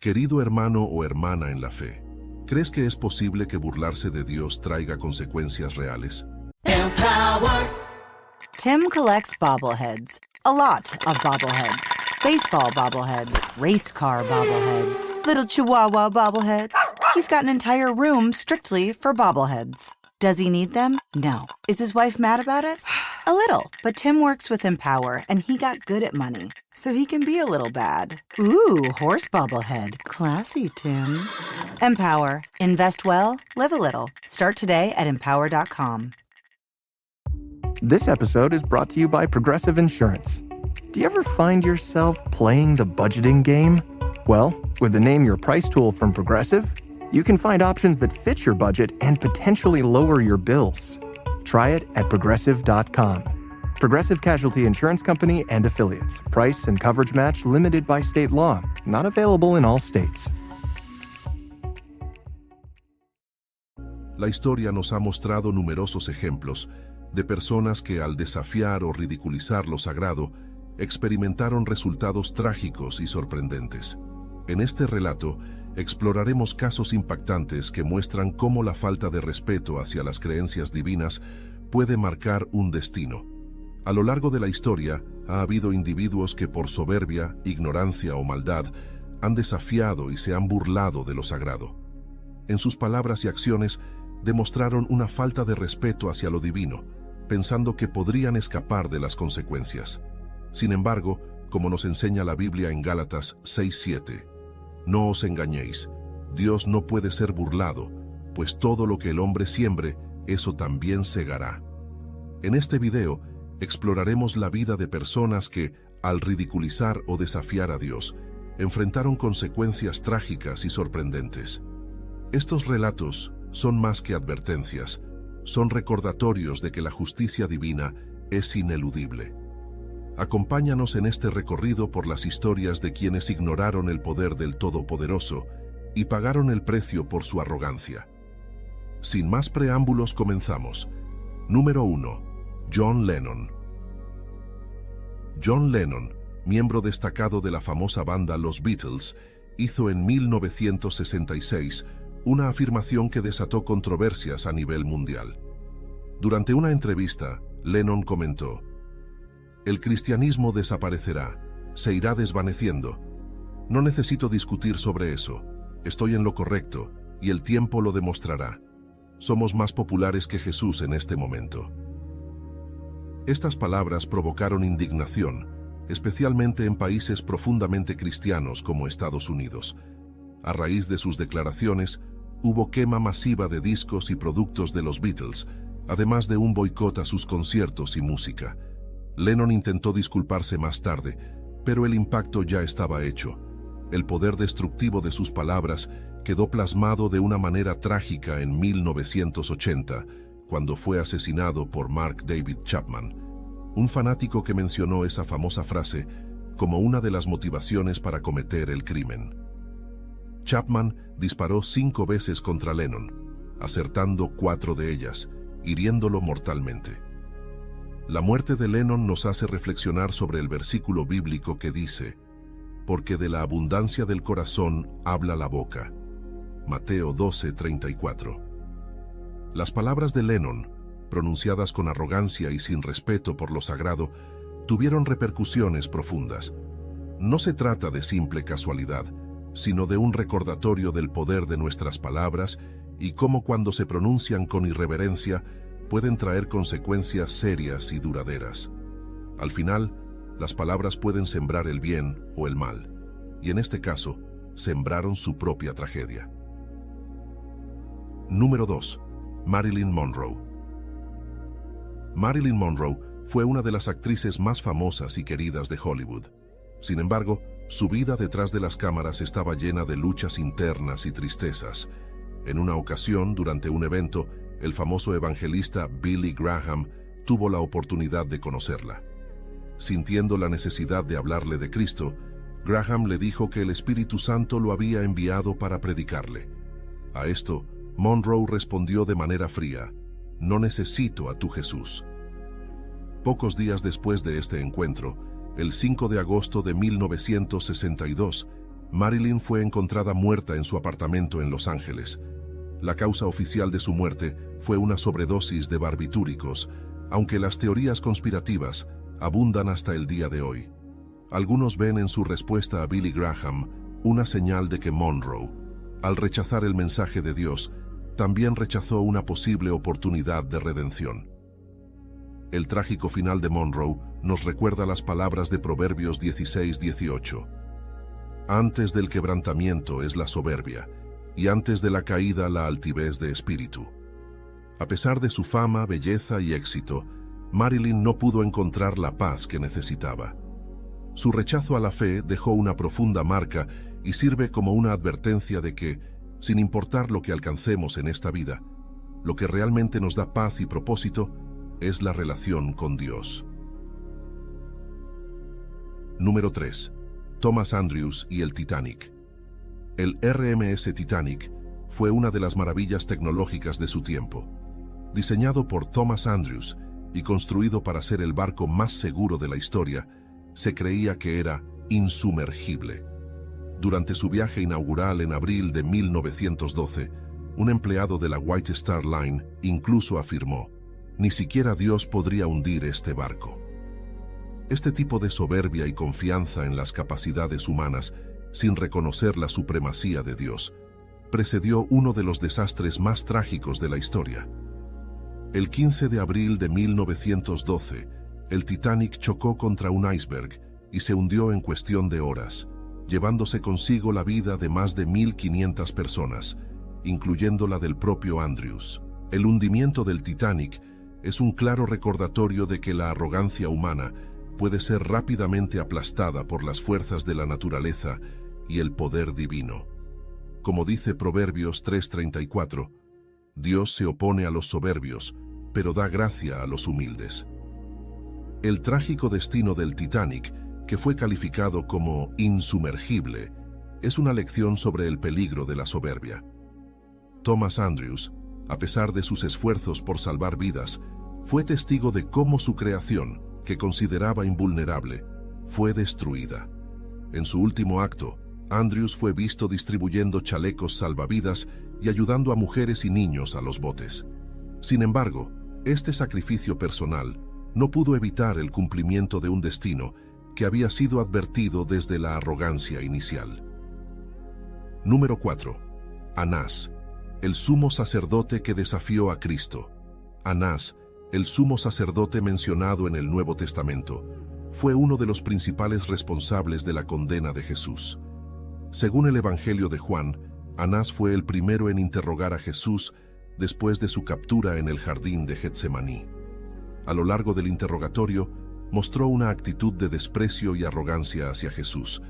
Querido hermano o hermana en la fe, ¿crees que es posible que burlarse de Dios traiga consecuencias reales? Empower. Tim collects bobbleheads. A lot of bobbleheads. Baseball bobbleheads, race car bobbleheads, little chihuahua bobbleheads. He's got an entire room strictly for bobbleheads. Does he need them? No. Is his wife mad about it? A little. But Tim works with Empower, and he got good at money, so he can be a little bad. Ooh, horse bobblehead. Classy, Tim. Empower. Invest well, live a little. Start today at empower.com. This episode is brought to you by Progressive Insurance. Do you ever find yourself playing the budgeting game? Well, with the Name Your Price tool from Progressive, you can find options that fit your budget and potentially lower your bills. Try it at Progressive.com. Progressive Casualty Insurance Company and Affiliates. Price and coverage match limited by state law. Not available in all states. La historia nos ha mostrado numerosos ejemplos de personas que al desafiar o ridiculizar lo sagrado, experimentaron resultados trágicos y sorprendentes. En este relato, exploraremos casos impactantes que muestran cómo la falta de respeto hacia las creencias divinas puede marcar un destino. A lo largo de la historia, ha habido individuos que por soberbia, ignorancia o maldad han desafiado y se han burlado de lo sagrado. En sus palabras y acciones, demostraron una falta de respeto hacia lo divino, pensando que podrían escapar de las consecuencias. Sin embargo, como nos enseña la Biblia en Gálatas 6:7, no os engañéis, Dios no puede ser burlado, pues todo lo que el hombre siembre, eso también segará. En este video, exploraremos la vida de personas que, al ridiculizar o desafiar a Dios, enfrentaron consecuencias trágicas y sorprendentes. Estos relatos son más que advertencias, son recordatorios de que la justicia divina es ineludible. Acompáñanos en este recorrido por las historias de quienes ignoraron el poder del Todopoderoso y pagaron el precio por su arrogancia. Sin más preámbulos, comenzamos. Número 1. John Lennon. John Lennon, miembro destacado de la famosa banda Los Beatles, hizo en 1966 una afirmación que desató controversias a nivel mundial. Durante una entrevista, Lennon comentó: «El cristianismo desaparecerá, se irá desvaneciendo. No necesito discutir sobre eso. Estoy en lo correcto y el tiempo lo demostrará. Somos más populares que Jesús en este momento». Estas palabras provocaron indignación, especialmente en países profundamente cristianos como Estados Unidos. A raíz de sus declaraciones, hubo quema masiva de discos y productos de los Beatles, además de un boicot a sus conciertos y música. Lennon intentó disculparse más tarde, pero el impacto ya estaba hecho. El poder destructivo de sus palabras quedó plasmado de una manera trágica en 1980, cuando fue asesinado por Mark David Chapman, un fanático que mencionó esa famosa frase como una de las motivaciones para cometer el crimen. Chapman disparó 5 veces contra Lennon, acertando 4 de ellas, hiriéndolo mortalmente. La muerte de Lennon nos hace reflexionar sobre el versículo bíblico que dice: «Porque de la abundancia del corazón habla la boca». Mateo 12:34. Las palabras de Lennon, pronunciadas con arrogancia y sin respeto por lo sagrado, tuvieron repercusiones profundas. No se trata de simple casualidad, sino de un recordatorio del poder de nuestras palabras y cómo cuando se pronuncian con irreverencia pueden traer consecuencias serias y duraderas. Al final, las palabras pueden sembrar el bien o el mal, y en este caso, sembraron su propia tragedia. Número 2. Marilyn Monroe. Marilyn Monroe fue una de las actrices más famosas y queridas de Hollywood. Sin embargo, su vida detrás de las cámaras estaba llena de luchas internas y tristezas. En una ocasión, durante un evento, el famoso evangelista Billy Graham tuvo la oportunidad de conocerla. Sintiendo la necesidad de hablarle de Cristo, Graham le dijo que el Espíritu Santo lo había enviado para predicarle. A esto, Monroe respondió de manera fría: «No necesito a tu Jesús». Pocos días después de este encuentro, el 5 de agosto de 1962, Marilyn fue encontrada muerta en su apartamento en Los Ángeles. La causa oficial de su muerte fue una sobredosis de barbitúricos, aunque las teorías conspirativas abundan hasta el día de hoy. Algunos ven en su respuesta a Billy Graham una señal de que Monroe, al rechazar el mensaje de Dios, también rechazó una posible oportunidad de redención. El trágico final de Monroe nos recuerda las palabras de Proverbios 16:18. Antes del quebrantamiento es la soberbia, y antes de la caída la altivez de espíritu. A pesar de su fama, belleza y éxito, Marilyn no pudo encontrar la paz que necesitaba. Su rechazo a la fe dejó una profunda marca y sirve como una advertencia de que, sin importar lo que alcancemos en esta vida, lo que realmente nos da paz y propósito es la relación con Dios. Número 3. Thomas Andrews y el Titanic. El RMS Titanic fue una de las maravillas tecnológicas de su tiempo. Diseñado por Thomas Andrews y construido para ser el barco más seguro de la historia, se creía que era insumergible. Durante su viaje inaugural en abril de 1912, un empleado de la White Star Line incluso afirmó: «Ni siquiera Dios podría hundir este barco». Este tipo de soberbia y confianza en las capacidades humanas, sin reconocer la supremacía de Dios, precedió uno de los desastres más trágicos de la historia. El 15 de abril de 1912, el Titanic chocó contra un iceberg y se hundió en cuestión de horas, llevándose consigo la vida de más de 1.500 personas, incluyendo la del propio Andrews. El hundimiento del Titanic es un claro recordatorio de que la arrogancia humana puede ser rápidamente aplastada por las fuerzas de la naturaleza y el poder divino. Como dice Proverbios 3:34, Dios se opone a los soberbios, pero da gracia a los humildes. El trágico destino del Titanic, que fue calificado como insumergible, es una lección sobre el peligro de la soberbia. Thomas Andrews, a pesar de sus esfuerzos por salvar vidas, fue testigo de cómo su creación, que consideraba invulnerable, fue destruida. En su último acto, Andrews fue visto distribuyendo chalecos salvavidas y ayudando a mujeres y niños a los botes. Sin embargo, este sacrificio personal no pudo evitar el cumplimiento de un destino que había sido advertido desde la arrogancia inicial. Número 4. Anás, el sumo sacerdote que desafió a Cristo. Anás, el sumo sacerdote mencionado en el Nuevo Testamento, fue uno de los principales responsables de la condena de Jesús. Según el Evangelio de Juan, Anás fue el primero en interrogar a Jesús después de su captura en el jardín de Getsemaní. A lo largo del interrogatorio, mostró una actitud de desprecio y arrogancia hacia Jesús.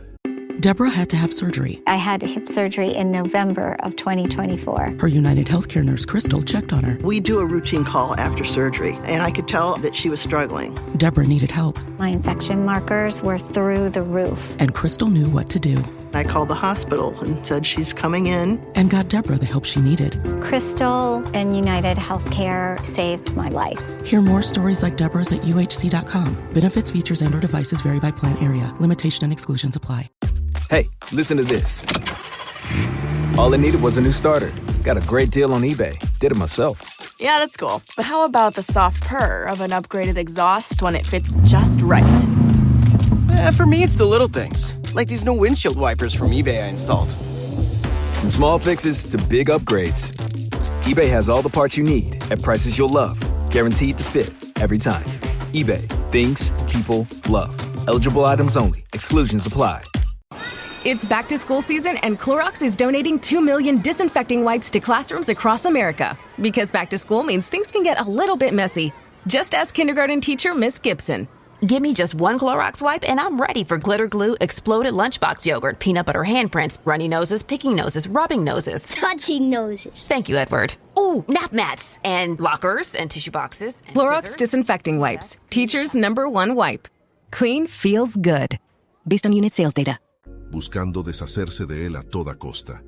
Deborah had to have surgery. I had hip surgery in November of 2024. Her United Healthcare nurse, Crystal, checked on her. We do a routine call after surgery, and I could tell that she was struggling. Deborah needed help. My infection markers were through the roof. And Crystal knew what to do. I called the hospital and said she's coming in. And got Deborah the help she needed. Crystal and United Healthcare saved my life. Hear more stories like Deborah's at UHC.com. Benefits, features, and/or devices vary by plan area. Limitation and exclusions apply. Hey, listen to this. All I needed was a new starter. Got a great deal on eBay. Did it myself. Yeah, that's cool. But how about the soft purr of an upgraded exhaust when it fits just right? For me, it's the little things, like these new windshield wipers from eBay I installed. From small fixes to big upgrades, eBay has all the parts you need at prices you'll love. Guaranteed to fit every time. eBay. Things people love. Eligible items only. Exclusions apply. It's back to school season and Clorox is donating 2 million disinfecting wipes to classrooms across America. Because back to school means things can get a little bit messy. Just ask kindergarten teacher Miss Gibson. Give me just one Clorox wipe and I'm ready for glitter glue, exploded lunchbox yogurt, peanut butter handprints, runny noses, picking noses, rubbing noses. Touching noses. Thank you, Edward. Ooh, nap mats and lockers and tissue boxes. And Clorox scissors. disinfecting wipes. Teacher's #1 wipe. Clean feels good. Based on unit sales data. Buscando deshacerse de él a toda costa.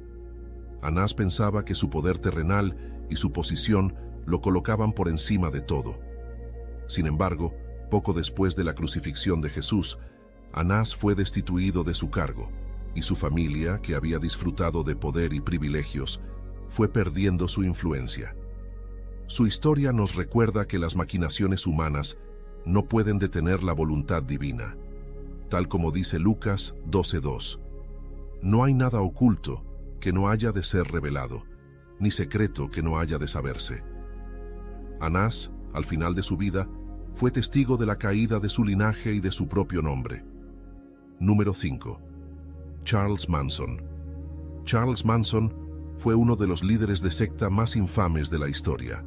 Anás pensaba que su poder terrenal y su posición lo colocaban por encima de todo. Sin embargo, poco después de la crucifixión de Jesús, Anás fue destituido de su cargo, y su familia, que había disfrutado de poder y privilegios, fue perdiendo su influencia. Su historia nos recuerda que las maquinaciones humanas no pueden detener la voluntad divina. Tal como dice Lucas 12:2, no hay nada oculto que no haya de ser revelado, ni secreto que no haya de saberse. Anás, al final de su vida, fue testigo de la caída de su linaje y de su propio nombre. Número 5. Charles Manson. Charles Manson fue uno de los líderes de secta más infames de la historia.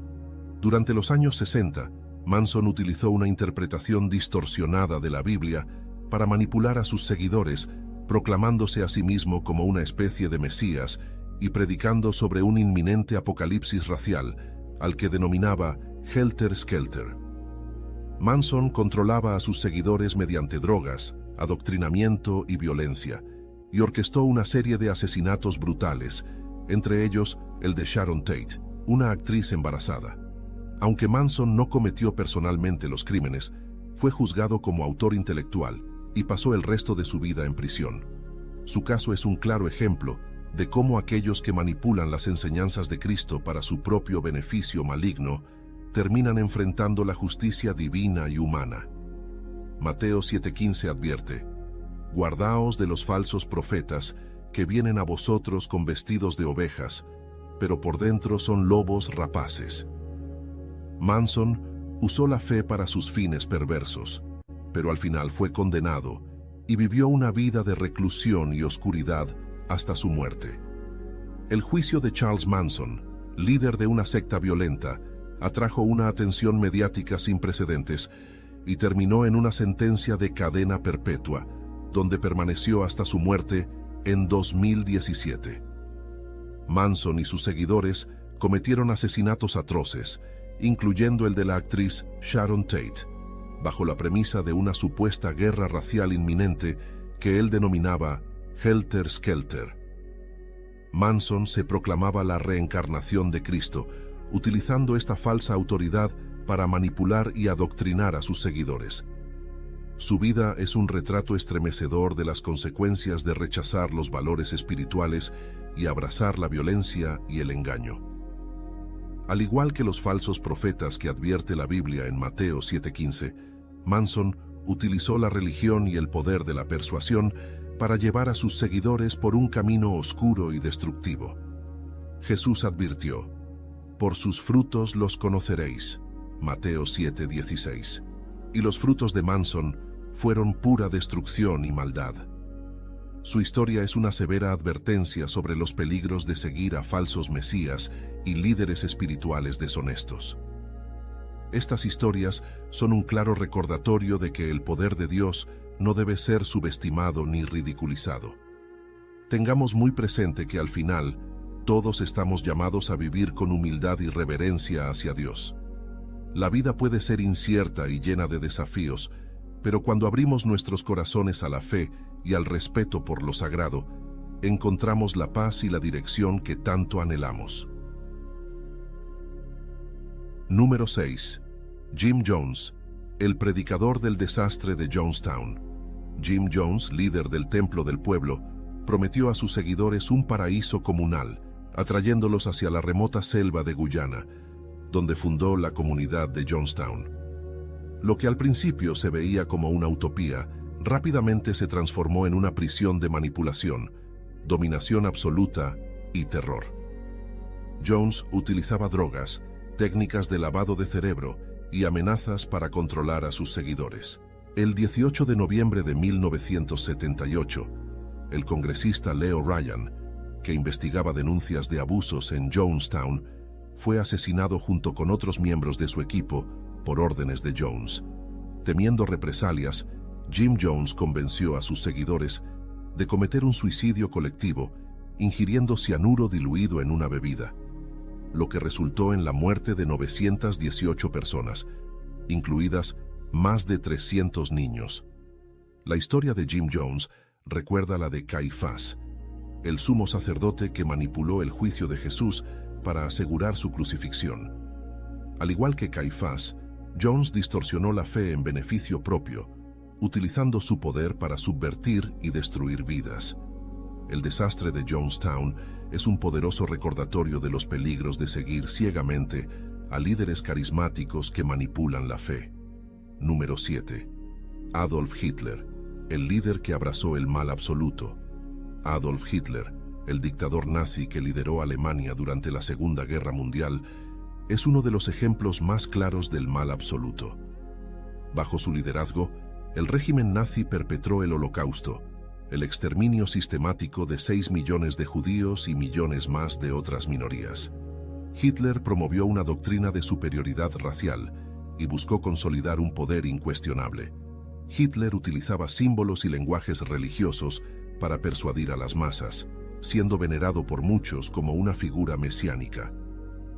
Durante los años 60, Manson utilizó una interpretación distorsionada de la Biblia para manipular a sus seguidores, proclamándose a sí mismo como una especie de Mesías y predicando sobre un inminente apocalipsis racial, al que denominaba Helter Skelter. Manson controlaba a sus seguidores mediante drogas, adoctrinamiento y violencia, y orquestó una serie de asesinatos brutales, entre ellos el de Sharon Tate, una actriz embarazada. Aunque Manson no cometió personalmente los crímenes, fue juzgado como autor intelectual y pasó el resto de su vida en prisión. Su caso es un claro ejemplo de cómo aquellos que manipulan las enseñanzas de Cristo para su propio beneficio maligno terminan enfrentando la justicia divina y humana. Mateo 7:15 advierte: guardaos de los falsos profetas que vienen a vosotros con vestidos de ovejas, pero por dentro son lobos rapaces. Manson usó la fe para sus fines perversos, pero al final fue condenado y vivió una vida de reclusión y oscuridad hasta su muerte. El juicio de Charles Manson, líder de una secta violenta, atrajo una atención mediática sin precedentes y terminó en una sentencia de cadena perpetua, donde permaneció hasta su muerte en 2017. Manson y sus seguidores cometieron asesinatos atroces, incluyendo el de la actriz Sharon Tate, bajo la premisa de una supuesta guerra racial inminente que él denominaba Helter Skelter. Manson se proclamaba la reencarnación de Cristo, utilizando esta falsa autoridad para manipular y adoctrinar a sus seguidores. Su vida es un retrato estremecedor de las consecuencias de rechazar los valores espirituales y abrazar la violencia y el engaño. Al igual que los falsos profetas que advierte la Biblia en Mateo 7:15, Manson utilizó la religión y el poder de la persuasión para llevar a sus seguidores por un camino oscuro y destructivo. Jesús advirtió: por sus frutos los conoceréis. Mateo 7:16. Y los frutos de Manson fueron pura destrucción y maldad. Su historia es una severa advertencia sobre los peligros de seguir a falsos mesías y líderes espirituales deshonestos. Estas historias son un claro recordatorio de que el poder de Dios no debe ser subestimado ni ridiculizado. Tengamos muy presente que al final, todos estamos llamados a vivir con humildad y reverencia hacia Dios. La vida puede ser incierta y llena de desafíos, pero cuando abrimos nuestros corazones a la fe y al respeto por lo sagrado, encontramos la paz y la dirección que tanto anhelamos. Número 6. Jim Jones, el predicador del desastre de Jonestown. Jim Jones, líder del Templo del Pueblo, prometió a sus seguidores un paraíso comunal, atrayéndolos hacia la remota selva de Guyana, donde fundó la comunidad de Jonestown. Lo que al principio se veía como una utopía, rápidamente se transformó en una prisión de manipulación, dominación absoluta y terror. Jones utilizaba drogas, técnicas de lavado de cerebro y amenazas para controlar a sus seguidores. El 18 de noviembre de 1978, el congresista Leo Ryan, que investigaba denuncias de abusos en Jonestown, fue asesinado junto con otros miembros de su equipo por órdenes de Jones. Temiendo represalias, Jim Jones convenció a sus seguidores de cometer un suicidio colectivo ingiriendo cianuro diluido en una bebida, lo que resultó en la muerte de 918 personas, incluidas más de 300 niños. La historia de Jim Jones recuerda la de Caifás, el sumo sacerdote que manipuló el juicio de Jesús para asegurar su crucifixión. Al igual que Caifás, Jones distorsionó la fe en beneficio propio, utilizando su poder para subvertir y destruir vidas. El desastre de Jonestown es un poderoso recordatorio de los peligros de seguir ciegamente a líderes carismáticos que manipulan la fe. Número 7. Adolf Hitler, el líder que abrazó el mal absoluto. Adolf Hitler, el dictador nazi que lideró Alemania durante la Segunda Guerra Mundial, es uno de los ejemplos más claros del mal absoluto. Bajo su liderazgo, el régimen nazi perpetró el Holocausto, el exterminio sistemático de 6 millones de judíos y millones más de otras minorías. Hitler promovió una doctrina de superioridad racial y buscó consolidar un poder incuestionable. Hitler utilizaba símbolos y lenguajes religiosos para persuadir a las masas, siendo venerado por muchos como una figura mesiánica.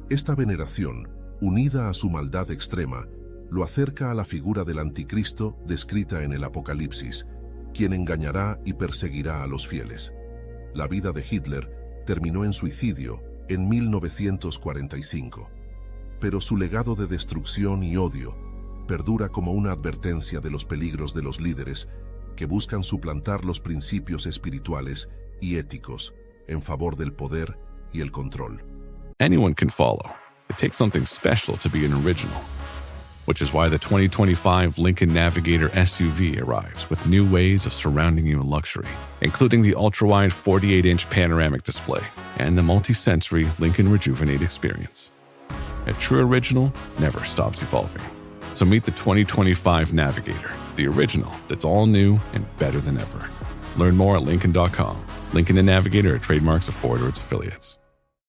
Esta veneración, unida a su maldad extrema, lo acerca a la figura del anticristo descrita en el Apocalipsis, quien engañará y perseguirá a los fieles. La vida de Hitler terminó en suicidio en 1945, pero su legado de destrucción y odio perdura como una advertencia de los peligros de los líderes que buscan suplantar los principios espirituales y éticos en favor del poder y el control. Anyone can follow. It takes something special to be an original, which is why the 2025 Lincoln Navigator SUV arrives with new ways of surrounding you in luxury, including the ultra-wide 48-inch panoramic display and the multi-sensory Lincoln Rejuvenate experience. A true original never stops evolving. So meet the 2025 Navigator, the original that's all new and better than ever. Learn more at Lincoln.com. Lincoln and Navigator are trademarks of Ford or its affiliates.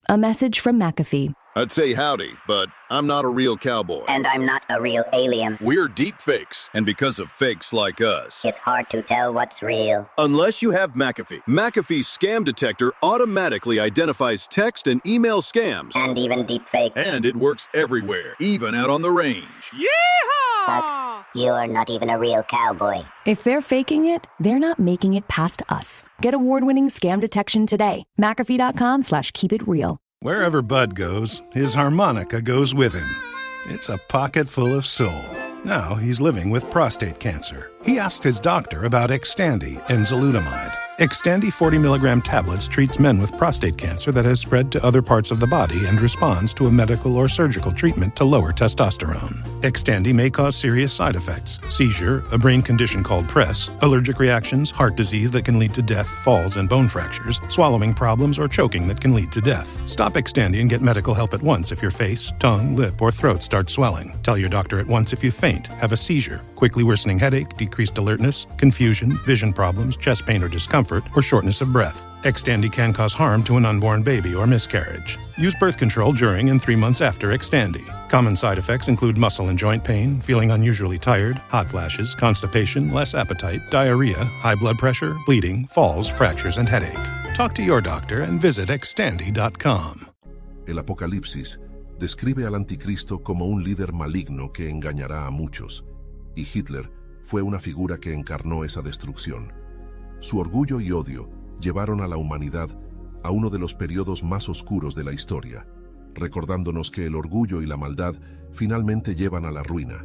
A message from McAfee. I'd say howdy, but I'm not a real cowboy. And I'm not a real alien. We're deep fakes, and because of fakes like us, it's hard to tell what's real. Unless you have McAfee. McAfee's scam detector automatically identifies text and email scams. And even deep fakes. And it works everywhere, even out on the range. Yeehaw! But you're not even a real cowboy. If they're faking it, they're not making it past us. Get award-winning scam detection today. McAfee.com/keepitreal. Wherever Bud goes, his harmonica goes with him. It's a pocket full of soul. Now he's living with prostate cancer. He asked his doctor about Xtandi and enzalutamide. Xtandi 40 milligram tablets treats men with prostate cancer that has spread to other parts of the body and responds to a medical or surgical treatment to lower testosterone. Xtandi may cause serious side effects: seizure, a brain condition called PRESS, allergic reactions, heart disease that can lead to death, falls and bone fractures, swallowing problems, or choking that can lead to death. Stop Xtandi and get medical help at once if your face, tongue, lip, or throat start swelling. Tell your doctor at once if you faint, have a seizure, quickly worsening headache, decreased alertness, confusion, vision problems, chest pain or discomfort, or shortness of breath. Xtandi can cause harm to an unborn baby or miscarriage. Use birth control during and 3 months after Xtandi. Common side effects include muscle and joint pain, feeling unusually tired, hot flashes, constipation, less appetite, diarrhea, high blood pressure, bleeding, falls, fractures, and headache. Talk to your doctor and visit Xtandi.com. El Apocalipsis describe al anticristo como un líder maligno que engañará a muchos, y Hitler fue una figura que encarnó esa destrucción. Su orgullo y odio llevaron a la humanidad a uno de los periodos más oscuros de la historia, recordándonos que el orgullo y la maldad finalmente llevan a la ruina,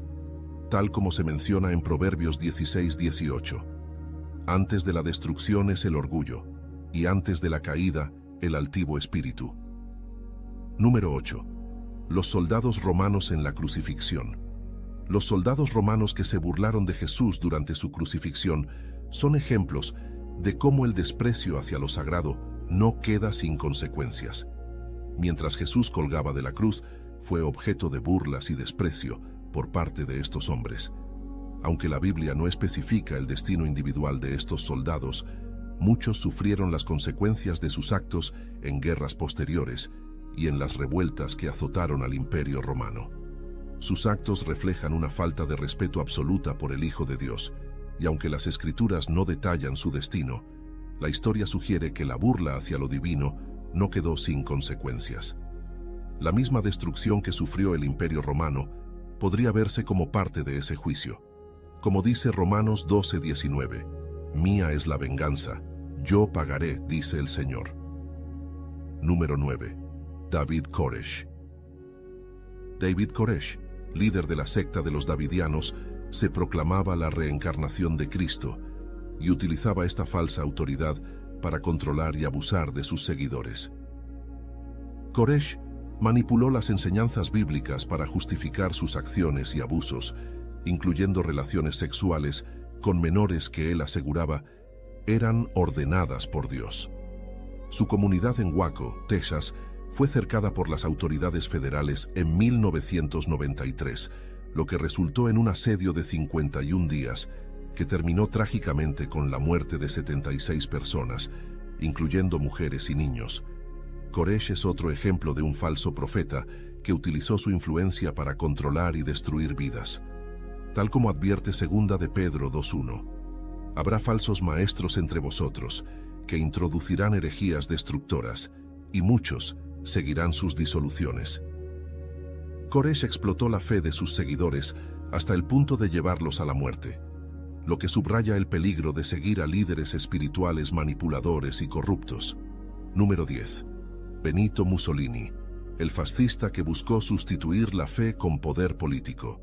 tal como se menciona en Proverbios 16:18. Antes de la destrucción es el orgullo, y antes de la caída, el altivo espíritu. Número 8. Los soldados romanos en la crucifixión. Los soldados romanos que se burlaron de Jesús durante su crucifixión son ejemplos de cómo el desprecio hacia lo sagrado no queda sin consecuencias. Mientras Jesús colgaba de la cruz, fue objeto de burlas y desprecio por parte de estos hombres. Aunque la Biblia no especifica el destino individual de estos soldados, muchos sufrieron las consecuencias de sus actos en guerras posteriores y en las revueltas que azotaron al Imperio Romano. Sus actos reflejan una falta de respeto absoluta por el Hijo de Dios, y aunque las Escrituras no detallan su destino, la historia sugiere que la burla hacia lo divino no quedó sin consecuencias. La misma destrucción que sufrió el Imperio Romano podría verse como parte de ese juicio. Como dice Romanos 12:19, «Mía es la venganza, yo pagaré», dice el Señor. Número 9. David Koresh. David Koresh, líder de la secta de los Davidianos, se proclamaba la reencarnación de Cristo y utilizaba esta falsa autoridad para controlar y abusar de sus seguidores. Koresh manipuló las enseñanzas bíblicas para justificar sus acciones y abusos, incluyendo relaciones sexuales con menores que él aseguraba eran ordenadas por Dios. Su comunidad en Waco, Texas, fue cercada por las autoridades federales en 1993, lo que resultó en un asedio de 51 días, que terminó trágicamente con la muerte de 76 personas, incluyendo mujeres y niños. Koresh es otro ejemplo de un falso profeta que utilizó su influencia para controlar y destruir vidas. Tal como advierte 2 de Pedro 2:1, habrá falsos maestros entre vosotros, que introducirán herejías destructoras, y muchos seguirán sus disoluciones. Koresh explotó la fe de sus seguidores hasta el punto de llevarlos a la muerte, lo que subraya el peligro de seguir a líderes espirituales manipuladores y corruptos. Número 10. Benito Mussolini, el fascista que buscó sustituir la fe con poder político.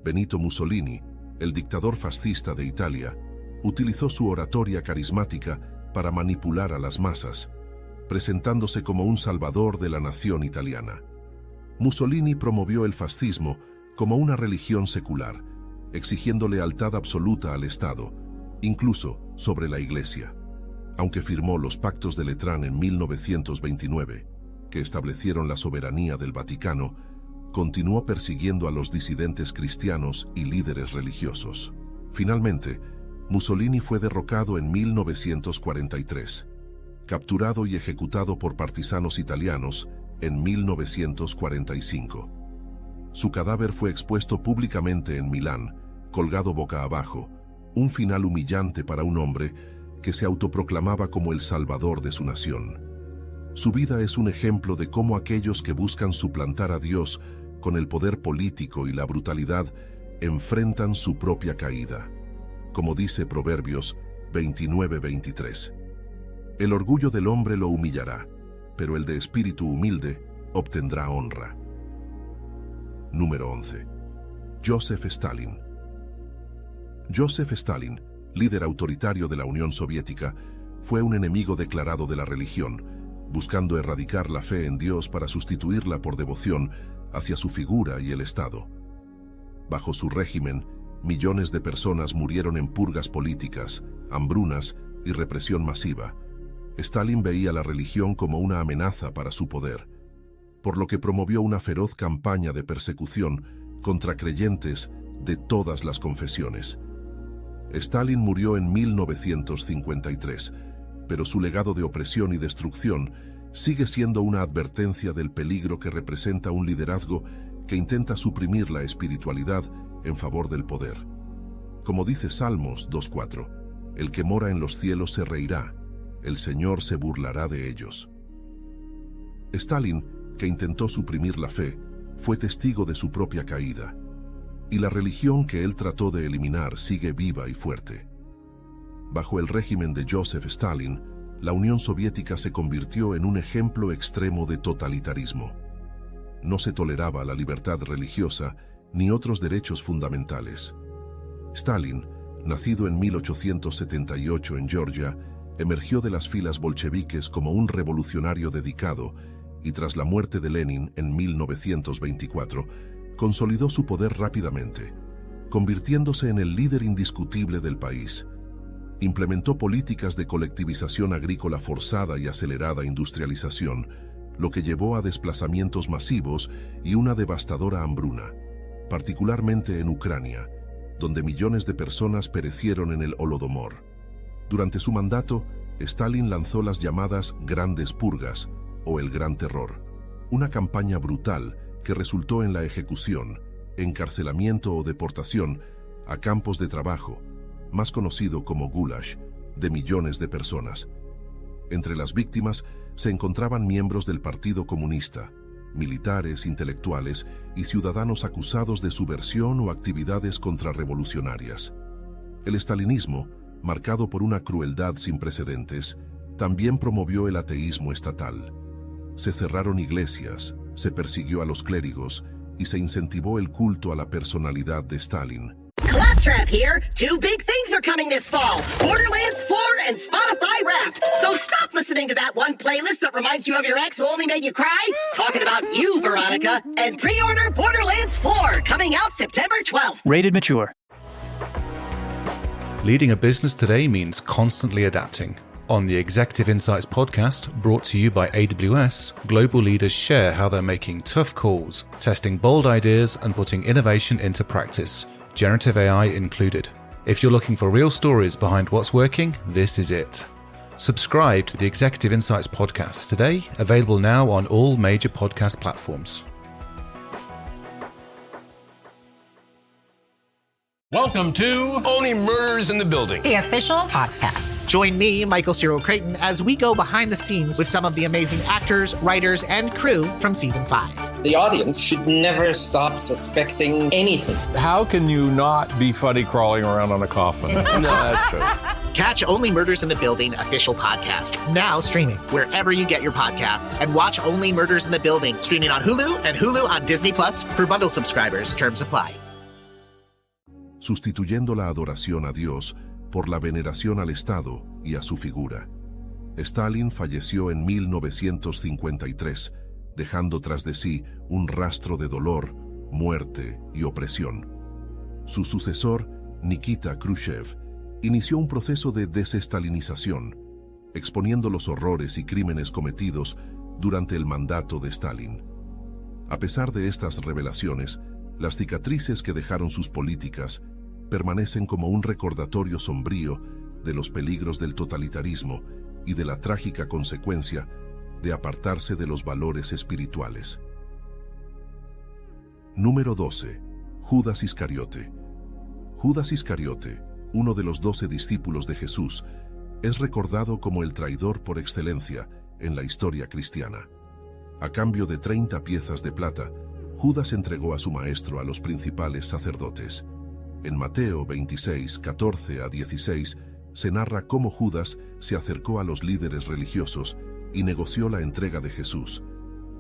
Benito Mussolini, el dictador fascista de Italia, utilizó su oratoria carismática para manipular a las masas, presentándose como un salvador de la nación italiana. Mussolini promovió el fascismo como una religión secular, exigiendo lealtad absoluta al Estado, incluso sobre la Iglesia. Aunque firmó los Pactos de Letrán en 1929, que establecieron la soberanía del Vaticano, continuó persiguiendo a los disidentes cristianos y líderes religiosos. Finalmente, Mussolini fue derrocado en 1943, capturado y ejecutado por partisanos italianos en 1945. Su cadáver fue expuesto públicamente en Milán, colgado boca abajo, un final humillante para un hombre que se autoproclamaba como el salvador de su nación. Su vida es un ejemplo de cómo aquellos que buscan suplantar a Dios con el poder político y la brutalidad enfrentan su propia caída. Como dice Proverbios 29:23. El orgullo del hombre lo humillará, pero el de espíritu humilde obtendrá honra. Número 11. Joseph Stalin. Joseph Stalin, líder autoritario de la Unión Soviética, fue un enemigo declarado de la religión, buscando erradicar la fe en Dios para sustituirla por devoción hacia su figura y el Estado. Bajo su régimen, millones de personas murieron en purgas políticas, hambrunas y represión masiva. Stalin veía la religión como una amenaza para su poder, por lo que promovió una feroz campaña de persecución contra creyentes de todas las confesiones. Stalin murió en 1953, pero su legado de opresión y destrucción sigue siendo una advertencia del peligro que representa un liderazgo que intenta suprimir la espiritualidad en favor del poder. Como dice Salmos 2:4, el que mora en los cielos se reirá, el Señor se burlará de ellos. Stalin, que intentó suprimir la fe, fue testigo de su propia caída, y la religión que él trató de eliminar sigue viva y fuerte. Bajo el régimen de Joseph Stalin, la Unión Soviética se convirtió en un ejemplo extremo de totalitarismo. No se toleraba la libertad religiosa ni otros derechos fundamentales. Stalin, nacido en 1878 en Georgia, emergió de las filas bolcheviques como un revolucionario dedicado y tras la muerte de Lenin en 1924, consolidó su poder rápidamente, convirtiéndose en el líder indiscutible del país. Implementó políticas de colectivización agrícola forzada y acelerada industrialización, lo que llevó a desplazamientos masivos y una devastadora hambruna, particularmente en Ucrania, donde millones de personas perecieron en el Holodomor. Durante su mandato, Stalin lanzó las llamadas Grandes Purgas, o el Gran Terror, una campaña brutal que resultó en la ejecución, encarcelamiento o deportación a campos de trabajo, más conocido como Gulag, de millones de personas. Entre las víctimas se encontraban miembros del Partido Comunista, militares, intelectuales y ciudadanos acusados de subversión o actividades contrarrevolucionarias. El estalinismo, marcado por una crueldad sin precedentes, también promovió el ateísmo estatal. Se cerraron iglesias, se persiguió a los clérigos y se incentivó el culto a la personalidad de Stalin. Claptrap here. 2 big things are coming this fall. Borderlands 4 and Spotify Wrapped. So stop listening to that one playlist that reminds you of your ex who only made you cry. Talking about you, Veronica. And pre-order Borderlands 4, coming out September 12th. Rated mature. Leading a business today means constantly adapting. On the Executive Insights podcast, brought to you by AWS, global leaders share how they're making tough calls, testing bold ideas, and putting innovation into practice, generative AI included. If you're looking for real stories behind what's working, this is it. Subscribe to the Executive Insights podcast today, available now on all major podcast platforms. Welcome to Only Murders in the Building, the official podcast. Join me, Michael Cyril Creighton, as we go behind the scenes with some of the amazing actors, writers, and crew from Season 5. The audience should never stop suspecting anything. How can you not be funny crawling around on a coffin? No, that's true. Catch Only Murders in the Building official podcast, now streaming wherever you get your podcasts. And watch Only Murders in the Building, streaming on Hulu and Hulu on Disney Plus for bundle subscribers. Terms apply. Sustituyendo la adoración a Dios por la veneración al Estado y a su figura. Stalin falleció en 1953, dejando tras de sí un rastro de dolor, muerte y opresión. Su sucesor, Nikita Khrushchev, inició un proceso de desestalinización, exponiendo los horrores y crímenes cometidos durante el mandato de Stalin. A pesar de estas revelaciones, las cicatrices que dejaron sus políticas permanecen como un recordatorio sombrío de los peligros del totalitarismo y de la trágica consecuencia de apartarse de los valores espirituales. Número 12. Judas Iscariote. Judas Iscariote, uno de los 12 discípulos de Jesús, es recordado como el traidor por excelencia en la historia cristiana. A cambio de 30 piezas de plata, Judas entregó a su maestro a los principales sacerdotes. En Mateo 26, 14 a 16, se narra cómo Judas se acercó a los líderes religiosos y negoció la entrega de Jesús.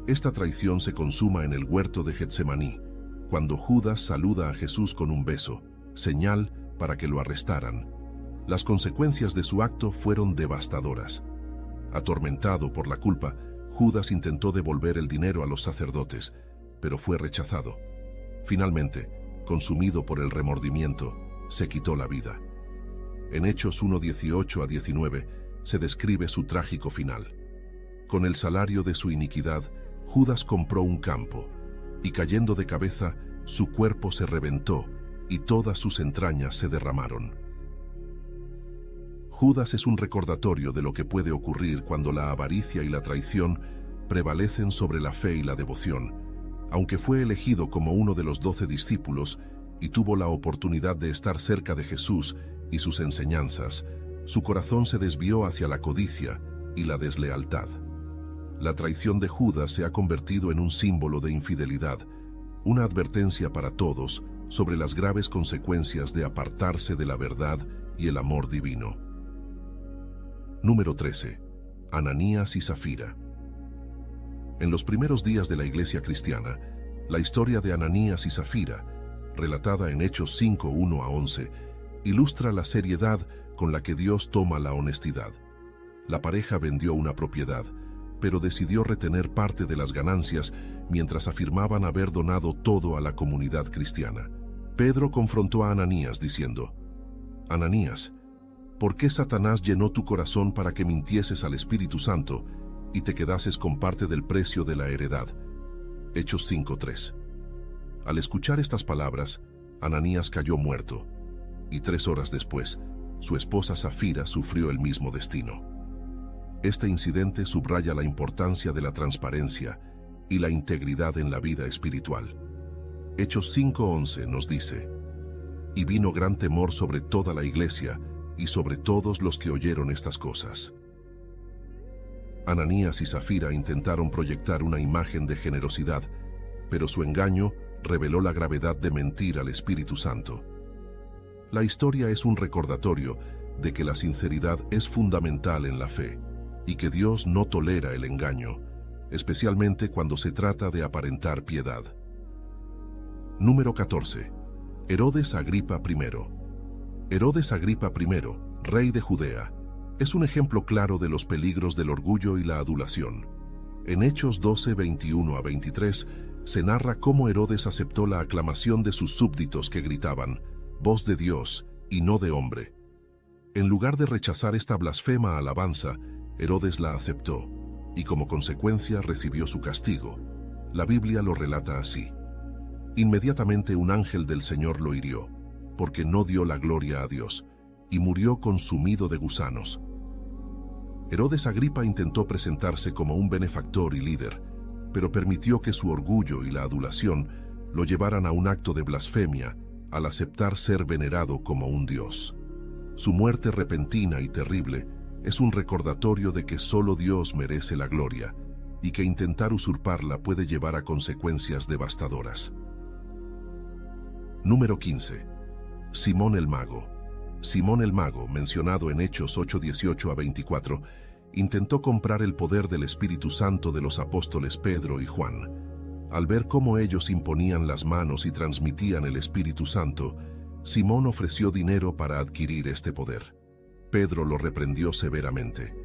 Esta traición se consuma en el huerto de Getsemaní, cuando Judas saluda a Jesús con un beso, señal para que lo arrestaran. Las consecuencias de su acto fueron devastadoras. Atormentado por la culpa, Judas intentó devolver el dinero a los sacerdotes, pero fue rechazado. Finalmente, consumido por el remordimiento, se quitó la vida. En Hechos 1:18 a 19 se describe su trágico final. Con el salario de su iniquidad, Judas compró un campo, y cayendo de cabeza, su cuerpo se reventó y todas sus entrañas se derramaron. Judas es un recordatorio de lo que puede ocurrir cuando la avaricia y la traición prevalecen sobre la fe y la devoción. Aunque fue elegido como uno de los 12 discípulos y tuvo la oportunidad de estar cerca de Jesús y sus enseñanzas, su corazón se desvió hacia la codicia y la deslealtad. La traición de Judas se ha convertido en un símbolo de infidelidad, una advertencia para todos sobre las graves consecuencias de apartarse de la verdad y el amor divino. Número 13. Ananías y Zafira. En los primeros días de la Iglesia cristiana, la historia de Ananías y Zafira, relatada en Hechos 5, 1 a 11, ilustra la seriedad con la que Dios toma la honestidad. La pareja vendió una propiedad, pero decidió retener parte de las ganancias mientras afirmaban haber donado todo a la comunidad cristiana. Pedro confrontó a Ananías diciendo: «Ananías, ¿por qué Satanás llenó tu corazón para que mintieses al Espíritu Santo y te quedases con parte del precio de la heredad?» Hechos 5:3. Al escuchar estas palabras, Ananías cayó muerto, y 3 horas después, su esposa Zafira sufrió el mismo destino. Este incidente subraya la importancia de la transparencia y la integridad en la vida espiritual. Hechos 5:11 nos dice: «Y vino gran temor sobre toda la iglesia y sobre todos los que oyeron estas cosas». Ananías y Zafira intentaron proyectar una imagen de generosidad, pero su engaño reveló la gravedad de mentir al Espíritu Santo. La historia es un recordatorio de que la sinceridad es fundamental en la fe y que Dios no tolera el engaño, especialmente cuando se trata de aparentar piedad. Número 14. Herodes Agripa I. Herodes Agripa I, rey de Judea, es un ejemplo claro de los peligros del orgullo y la adulación. En Hechos 12, 21 a 23, se narra cómo Herodes aceptó la aclamación de sus súbditos que gritaban, «Voz de Dios y no de hombre». En lugar de rechazar esta blasfema alabanza, Herodes la aceptó, y como consecuencia recibió su castigo. La Biblia lo relata así. Inmediatamente un ángel del Señor lo hirió, porque no dio la gloria a Dios, y murió consumido de gusanos. Herodes Agripa intentó presentarse como un benefactor y líder, pero permitió que su orgullo y la adulación lo llevaran a un acto de blasfemia al aceptar ser venerado como un dios. Su muerte repentina y terrible es un recordatorio de que solo Dios merece la gloria y que intentar usurparla puede llevar a consecuencias devastadoras. Número 15. Simón el Mago. Simón el Mago, mencionado en Hechos 8, 18 a 24, intentó comprar el poder del Espíritu Santo de los apóstoles Pedro y Juan. Al ver cómo ellos imponían las manos y transmitían el Espíritu Santo, Simón ofreció dinero para adquirir este poder. Pedro lo reprendió severamente.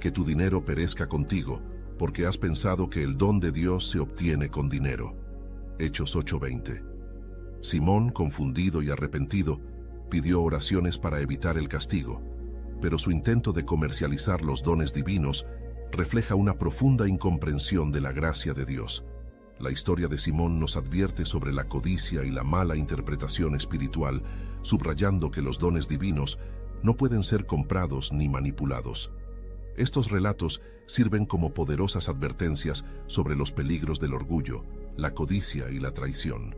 Que tu dinero perezca contigo, porque has pensado que el don de Dios se obtiene con dinero. Hechos 8:20. Simón, confundido y arrepentido, pidió oraciones para evitar el castigo, pero su intento de comercializar los dones divinos refleja una profunda incomprensión de la gracia de Dios. La historia de Simón nos advierte sobre la codicia y la mala interpretación espiritual, subrayando que los dones divinos no pueden ser comprados ni manipulados. Estos relatos sirven como poderosas advertencias sobre los peligros del orgullo, la codicia y la traición.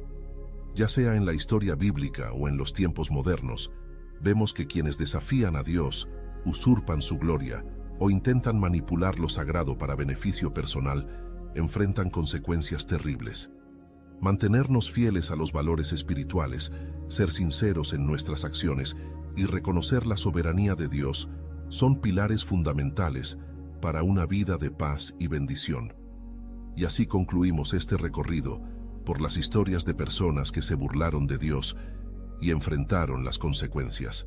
Ya sea en la historia bíblica o en los tiempos modernos, vemos que quienes desafían a Dios, usurpan su gloria o intentan manipular lo sagrado para beneficio personal, enfrentan consecuencias terribles. Mantenernos fieles a los valores espirituales, ser sinceros en nuestras acciones y reconocer la soberanía de Dios son pilares fundamentales para una vida de paz y bendición. Y así concluimos este recorrido por las historias de personas que se burlaron de Dios y enfrentaron las consecuencias.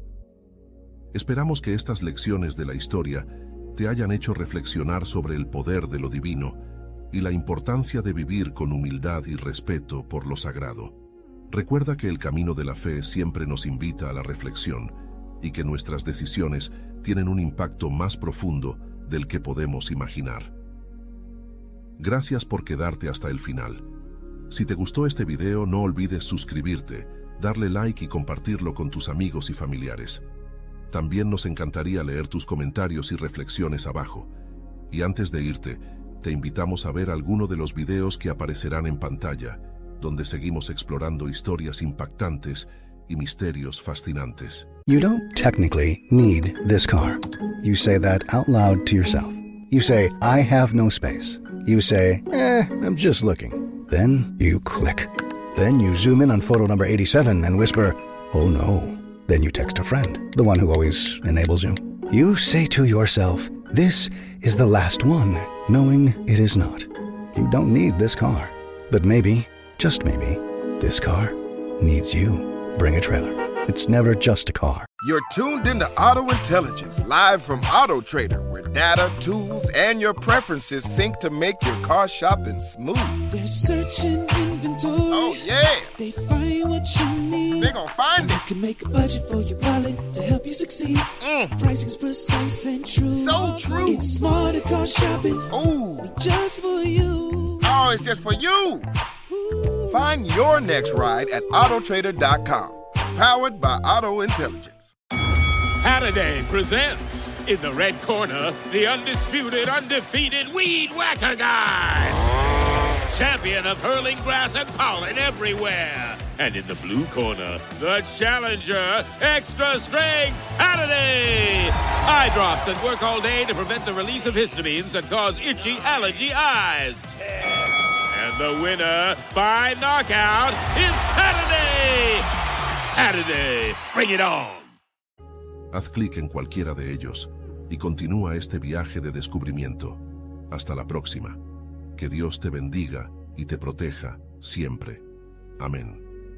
Esperamos que estas lecciones de la historia te hayan hecho reflexionar sobre el poder de lo divino y la importancia de vivir con humildad y respeto por lo sagrado. Recuerda que el camino de la fe siempre nos invita a la reflexión y que nuestras decisiones tienen un impacto más profundo del que podemos imaginar. Gracias por quedarte hasta el final. Si te gustó este video, no olvides suscribirte, darle like y compartirlo con tus amigos y familiares. También nos encantaría leer tus comentarios y reflexiones abajo. Y antes de irte, te invitamos a ver alguno de los videos que aparecerán en pantalla, donde seguimos explorando historias impactantes y misterios fascinantes. You don't technically need this car. You say that out loud to yourself. You say, I have no space. You say, I'm just looking. Then you click. Then you zoom in on photo number 87 and whisper, oh no. Then you text a friend, the one who always enables you. You say to yourself, this is the last one, knowing it is not. You don't need this car. But maybe, just maybe, this car needs you. Bring a trailer. It's never just a car. You're tuned into Auto Intelligence, live from Auto Trader, where data, tools, and your preferences sync to make your car shopping smooth. They're searching inventory. Oh, yeah. They find what you need. They're gonna find it. You can make a budget for your wallet to help you succeed. Pricing's precise and true. So true. It's smarter car shopping. Ooh. Just for you. Oh, it's just for you. Ooh. Find your next ride at Autotrader.com. Powered by Auto Intelligence. Halliday presents, in the red corner, the undisputed, undefeated Weed Whacker Guy. Champion of hurling grass and pollen everywhere. And in the blue corner, the challenger, extra strength Halliday. Eye drops that work all day to prevent the release of histamines that cause itchy allergy eyes. And the winner by knockout is Halliday. Halliday, bring it on. Haz clic en cualquiera de ellos y continúa este viaje de descubrimiento. Hasta la próxima. Que Dios te bendiga y te proteja siempre. Amén.